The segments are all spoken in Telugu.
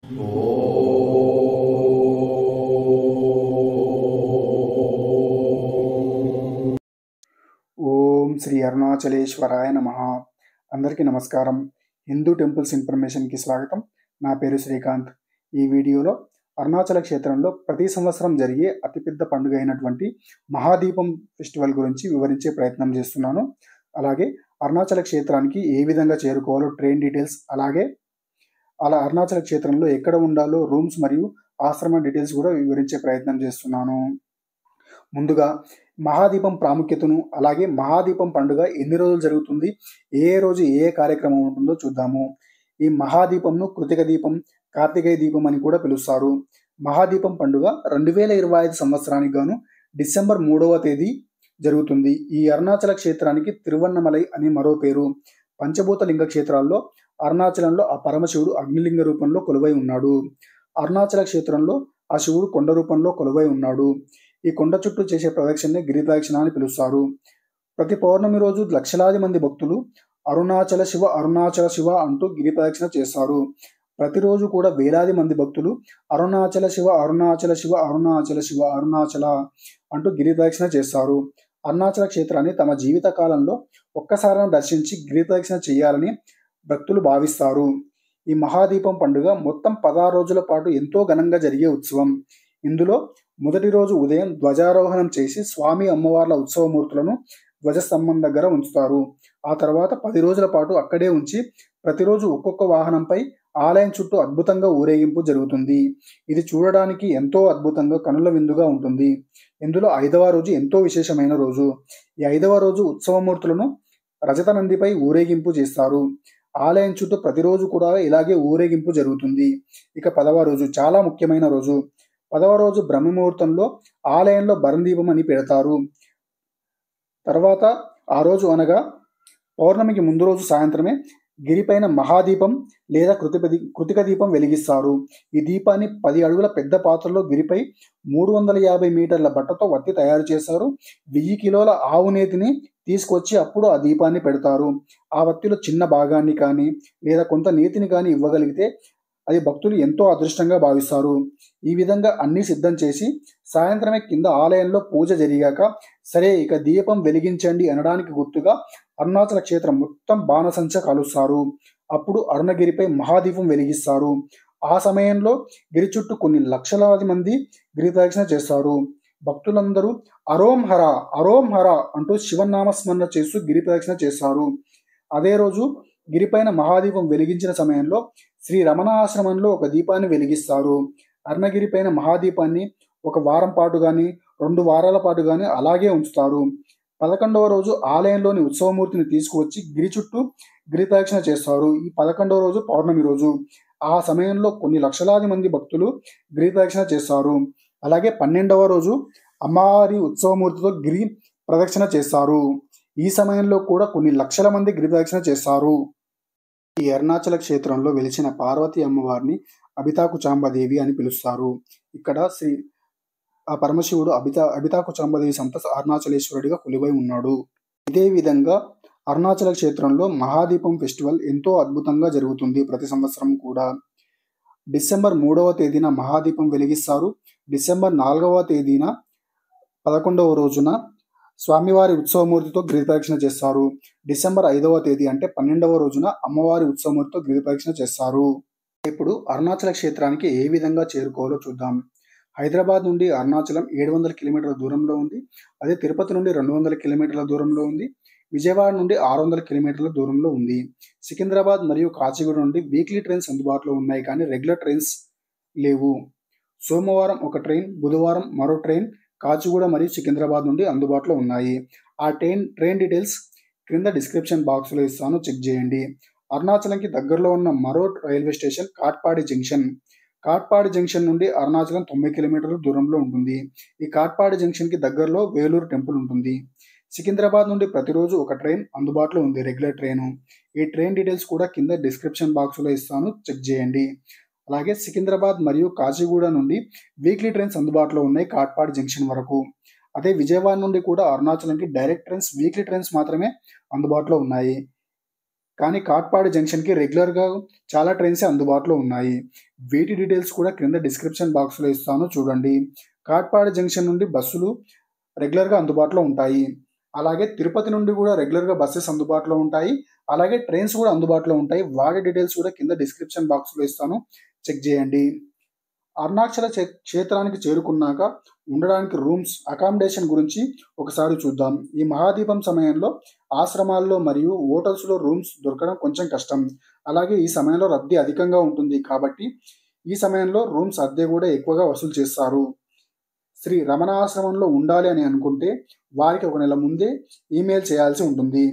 ఓం శ్రీ అరుణాచలేశ్వరాయ నమః. అందరికీ నమస్కారం. హిందూ టెంపుల్స్ ఇన్ఫర్మేషన్కి స్వాగతం. నా పేరు శ్రీకాంత్. ఈ వీడియోలో అరుణాచల క్షేత్రంలో ప్రతి సంవత్సరం జరిగే అతిపెద్ద పండుగ అయినటువంటి మహాదీపం ఫెస్టివల్ గురించి వివరించే ప్రయత్నం చేస్తున్నాను. అలాగే అరుణాచల క్షేత్రానికి ఏ విధంగా చేరుకోవాలో ట్రైన్ డీటెయిల్స్, అలాగే అరుణాచల క్షేత్రంలో ఎక్కడ ఉండాలో రూమ్స్ మరియు ఆశ్రమ డీటెయిల్స్ కూడా వివరించే ప్రయత్నం చేస్తున్నాను. ముందుగా మహాదీపం ప్రాముఖ్యతను, అలాగే మహాదీపం పండుగ ఎన్ని రోజులు జరుగుతుంది, ఏ రోజు ఏ కార్యక్రమం ఉంటుందో చూద్దాము. ఈ మహాదీపంను కృతిక దీపం, కార్తికేయ దీపం అని కూడా పిలుస్తారు. మహాదీపం పండుగ 2025 సంవత్సరానికి గాను డిసెంబర్ 3వ తేదీ జరుగుతుంది. ఈ అరుణాచల క్షేత్రానికి తిరువన్నమలై అని మరో పేరు. పంచభూత లింగ క్షేత్రాల్లో అరుణాచలంలో ఆ పరమశివుడు అగ్నిలింగ రూపంలో కొలువై ఉన్నాడు. అరుణాచల క్షేత్రంలో ఆ శివుడు కొండ రూపంలో కొలువై ఉన్నాడు. ఈ కొండ చుట్టూ చేసే ప్రదక్షిణని గిరి ప్రదక్షిణ అని పిలుస్తారు. ప్రతి పౌర్ణమి రోజు లక్షలాది మంది భక్తులు అరుణాచల శివ అరుణాచల శివ అంటూ గిరి ప్రదక్షిణ చేస్తారు. ప్రతిరోజు కూడా వేలాది మంది భక్తులు అరుణాచల శివ అరుణాచల శివ అరుణాచల శివ అరుణాచల అంటూ గిరి ప్రదక్షిణ చేస్తారు. అరుణాచల క్షేత్రాన్ని తమ జీవిత కాలంలో ఒక్కసారైనా దర్శించి గిరి ప్రదక్షిణ చేయాలని భక్తులు భావిస్తారు. ఈ మహాదీపం పండుగ మొత్తం 16 రోజుల పాటు ఎంతో ఘనంగా జరిగే ఉత్సవం. ఇందులో మొదటి రోజు ఉదయం ధ్వజారోహణం చేసి స్వామి అమ్మవార్ల ఉత్సవమూర్తులను ధ్వజస్తంభం దగ్గర ఉంచుతారు. ఆ తర్వాత 10 రోజుల పాటు అక్కడే ఉంచి ప్రతిరోజు ఒక్కొక్క వాహనంపై ఆలయం చుట్టూ అద్భుతంగా ఊరేగింపు జరుగుతుంది. ఇది చూడడానికి ఎంతో అద్భుతంగా కనుల విందుగా ఉంటుంది. ఇందులో 5వ రోజు ఎంతో విశేషమైన రోజు. ఈ 5వ రోజు ఉత్సవమూర్తులను రజత నందిపై ఊరేగింపు చేస్తారు. ఆలయం చుట్టూ ప్రతిరోజు కూడా ఇలాగే ఊరేగింపు జరుగుతుంది. ఇక 10వ రోజు చాలా ముఖ్యమైన రోజు. 10వ రోజు బ్రహ్మముహూర్తంలో ఆలయంలో బరందీపం అని పెడతారు. తర్వాత ఆ రోజు అనగా పౌర్ణమికి ముందు రోజు సాయంత్రమే గిరిపైన మహాదీపం లేదా కృతిక దీపం వెలిగిస్తారు. ఈ దీపాన్ని 10 అడుగుల పెద్ద పాత్రలో గిరిపై 350 మీటర్ల బట్టతో వత్తి తయారు చేశారు. 1000 కిలోల ఆవు నేతిని తీసుకొచ్చి అప్పుడు ఆ దీపాన్ని పెడతారు. ఆ వత్తిలో చిన్న భాగాన్ని కానీ లేదా కొంత నేతిని కానీ ఇవ్వగలిగితే అది భక్తులు ఎంతో అదృష్టంగా భావిస్తారు. ఈ విధంగా అన్నీ సిద్ధం చేసి సాయంత్రమే కింద ఆలయంలో పూజ జరిగాక సరే ఇక దీపం వెలిగించండి అనడానికి గుర్తుగా అరుణాచల క్షేత్రం మొత్తం బాణసంచ కాలుస్తారు. అప్పుడు అరుణగిరిపై మహాదీపం వెలిగిస్తారు. ఆ సమయంలో గిరి చుట్టూ కొన్ని లక్షలాది మంది గిరి ప్రదక్షిణ చేస్తారు. భక్తులందరూ అరోం హర అరోం హర అంటూ శివనామస్మరణ చేస్తూ గిరి ప్రదక్షిణ చేస్తారు. అదే రోజు గిరిపైన మహాదీపం వెలిగించిన సమయంలో శ్రీ రమణ ఆశ్రమంలో ఒక దీపాన్ని వెలిగిస్తారు. అరుణగిరిపైన మహాదీపాన్ని ఒక వారం పాటు కానీ 2 వారాల పాటు కానీ అలాగే ఉంచుతారు. 11వ రోజు ఆలయంలోని ఉత్సవమూర్తిని తీసుకువచ్చి గిరి చుట్టూ గిరి ప్రదక్షిణ చేస్తారు. ఈ 11వ రోజు పౌర్ణమి రోజు. ఆ సమయంలో కొన్ని లక్షలాది మంది భక్తులు గిరి ప్రదక్షిణ చేస్తారు. అలాగే 12వ రోజు అమ్మవారి ఉత్సవమూర్తితో గిరి ప్రదక్షిణ చేస్తారు. ఈ సమయంలో కూడా కొన్ని లక్షల మంది గిరి ప్రదక్షిణ చేస్తారు. ఈ అరుణాచల క్షేత్రంలో వెలిసిన పార్వతీ అమ్మవారిని అభితాకుచాంబదేవి అని పిలుస్తారు. ఇక్కడ ఆ పరమశివుడు అభితాకుచాంబదేవి సంత అరుణాచలేశ్వరుడిగా కొలువై ఉన్నాడు. ఇదే విధంగా అరుణాచల క్షేత్రంలో మహాదీపం ఫెస్టివల్ ఎంతో అద్భుతంగా జరుగుతుంది. ప్రతి సంవత్సరం కూడా డిసెంబర్ 3వ తేదీన మహాదీపం వెలిగిస్తారు. డిసెంబర్ 4వ తేదీన 11వ రోజున స్వామివారి ఉత్సవమూర్తితో గిరి ప్రదక్షిణ చేస్తారు. డిసెంబర్ 5వ తేదీ అంటే 12వ రోజున అమ్మవారి ఉత్సవమూర్తితో గిరి ప్రదక్షిణ చేస్తారు. ఇప్పుడు అరుణాచల క్షేత్రానికి ఏ విధంగా చేరుకోవాలో చూద్దాం. హైదరాబాద్ నుండి అరుణాచలం 700 కిలోమీటర్ల దూరంలో ఉంది. అదే తిరుపతి నుండి 200 కిలోమీటర్ల దూరంలో ఉంది. విజయవాడ నుండి 600 కిలోమీటర్ల దూరంలో ఉంది. సికింద్రాబాద్ మరియు కాచిగూడ నుండి వీక్లీ ట్రైన్స్ అందుబాటులో ఉన్నాయి, కానీ రెగ్యులర్ ట్రైన్స్ లేవు. సోమవారం ఒక ట్రైన్, బుధవారం మరో ట్రైన్ కాచిగూడ మరియు సికింద్రాబాద్ నుండి అందుబాటులో ఉన్నాయి. ఆ ట్రైన్ డీటెయిల్స్ క్రింద డిస్క్రిప్షన్ బాక్స్లో ఇస్తాను, చెక్ చేయండి. అరుణాచలంకి దగ్గరలో ఉన్న మరో railway station Katpadi junction. Katpadi junction నుండి అరుణాచలం 90 కిలోమీటర్ల దూరంలో ఉంటుంది. ఈ కాట్పాడి జంక్షన్కి దగ్గరలో వేలూరు టెంపుల్ ఉంటుంది. సికింద్రాబాద్ నుండి ప్రతిరోజు ఒక ట్రైన్ అందుబాటులో ఉంది, రెగ్యులర్ ట్రైను. ఈ ట్రైన్ డీటెయిల్స్ కూడా కింద డిస్క్రిప్షన్ బాక్స్లో ఇస్తాను, చెక్ చేయండి. అలాగే సికింద్రాబాద్ మరియు కాచిగూడ నుండి వీక్లీ ట్రైన్స్ అందుబాటులో ఉన్నాయి కాట్పాడి జంక్షన్ వరకు. అదే విజయవాడ నుండి కూడా అరుణాచలంకి డైరెక్ట్ ట్రైన్స్, వీక్లీ ట్రైన్స్ మాత్రమే అందుబాటులో ఉన్నాయి. కానీ కాట్పాడి జంక్షన్కి రెగ్యులర్గా చాలా ట్రైన్స్ అందుబాటులో ఉన్నాయి. వీటి డీటెయిల్స్ కూడా క్రింద డిస్క్రిప్షన్ బాక్స్లో ఇస్తాను చూడండి. కాట్పాడి జంక్షన్ నుండి బస్సులు రెగ్యులర్గా అందుబాటులో ఉంటాయి. అలాగే తిరుపతి నుండి కూడా రెగ్యులర్గా బస్సెస్ అందుబాటులో ఉంటాయి. అలాగే ట్రైన్స్ కూడా అందుబాటులో ఉంటాయి. వాటి డీటెయిల్స్ కూడా కింద డిస్క్రిప్షన్ బాక్స్లో ఇస్తాను, చెక్ చేయండి. అరుణాచల క్షేత్రానికి చేరుకున్నాక ఉండడానికి రూమ్స్, అకామిడేషన్ గురించి ఒకసారి చూద్దాం. ఈ మహాదీపం సమయంలో ఆశ్రమాల్లో మరియు హోటల్స్లో రూమ్స్ దొరకడం కొంచెం కష్టం. అలాగే ఈ సమయంలో రద్దీ అధికంగా ఉంటుంది కాబట్టి ఈ సమయంలో రూమ్స్ అద్దె కూడా ఎక్కువగా వసూలు చేస్తారు. శ్రీ రమణ ఆశ్రమంలో ఉండాలి అని అనుకుంటే వారికి 1 నెల ముందే ఈమెయిల్ చేయాల్సి ఉంటుంది.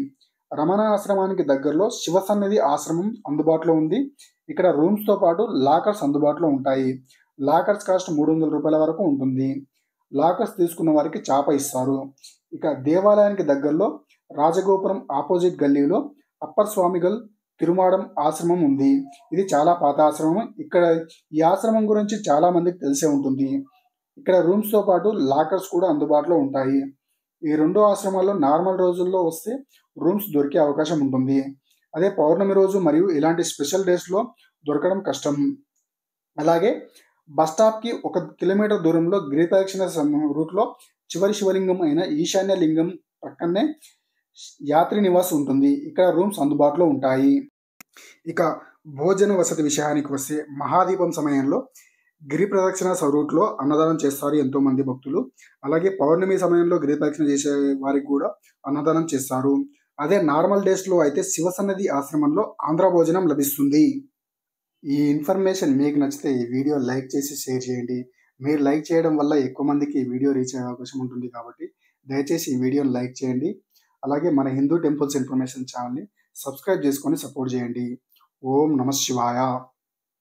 రమణ ఆశ్రమానికి దగ్గరలో శివసన్నిధి ఆశ్రమం అందుబాటులో ఉంది. ఇక్కడ రూమ్స్తో పాటు లాకర్స్ అందుబాటులో ఉంటాయి. లాకర్స్ కాస్ట్ 300 రూపాయల వరకు ఉంటుంది. లాకర్స్ తీసుకున్న వారికి చాప ఇస్తారు. ఇక దేవాలయానికి దగ్గరలో రాజగోపురం ఆపోజిట్ గల్లీలో అప్పర్ స్వామిగల్ తిరుమాడం ఆశ్రమం ఉంది. ఇది చాలా పాత ఆశ్రమం. ఇక్కడ ఈ ఆశ్రమం గురించి చాలా మందికి తెలిసే ఉంటుంది. ఇక్కడ రూమ్స్తో పాటు లాకర్స్ కూడా అందుబాటులో ఉంటాయి. ఈ 2 ఆశ్రమాల్లో నార్మల్ రోజుల్లో వస్తే రూమ్స్ దొరికే అవకాశం ఉంటుంది. అదే పౌర్ణమి రోజు మరియు ఇలాంటి స్పెషల్ డేస్లో దొరకడం కష్టం. అలాగే బస్ స్టాప్కి 1 కిలోమీటర్ దూరంలో గిరిప్రదక్షిణ రూట్లో చివరి శివలింగం అయిన ఈశాన్య లింగం పక్కనే యాత్రి నివాస్ ఉంటుంది. ఇక్కడ రూమ్స్ అందుబాటులో ఉంటాయి. ఇక భోజన వసతి విషయానికి వస్తే మహాదీపం సమయంలో గిరి ప్రదక్షిణ రూట్లో అన్నదానం చేస్తారు ఎంతోమంది భక్తులు. అలాగే పౌర్ణమి సమయంలో గిరి ప్రదక్షిణ చేసే వారికి కూడా అన్నదానం చేస్తారు. అదే నార్మల్ డేస్లో అయితే శివసన్నిధి ఆశ్రమంలో ఆంధ్ర భోజనం లభిస్తుంది. ఈ ఇన్ఫర్మేషన్ మీకు నచ్చితే ఈ వీడియో లైక్ చేసి షేర్ చేయండి. మీరు లైక్ చేయడం వల్ల ఎక్కువ మందికి ఈ వీడియో రీచ్ అయ్యే అవకాశం ఉంటుంది కాబట్టి దయచేసి ఈ వీడియోని లైక్ చేయండి. అలాగే మన హిందూ టెంపుల్స్ ఇన్ఫర్మేషన్ ఛానల్ని సబ్స్క్రైబ్ చేసుకొని సపోర్ట్ చేయండి. ఓం నమః శివాయ.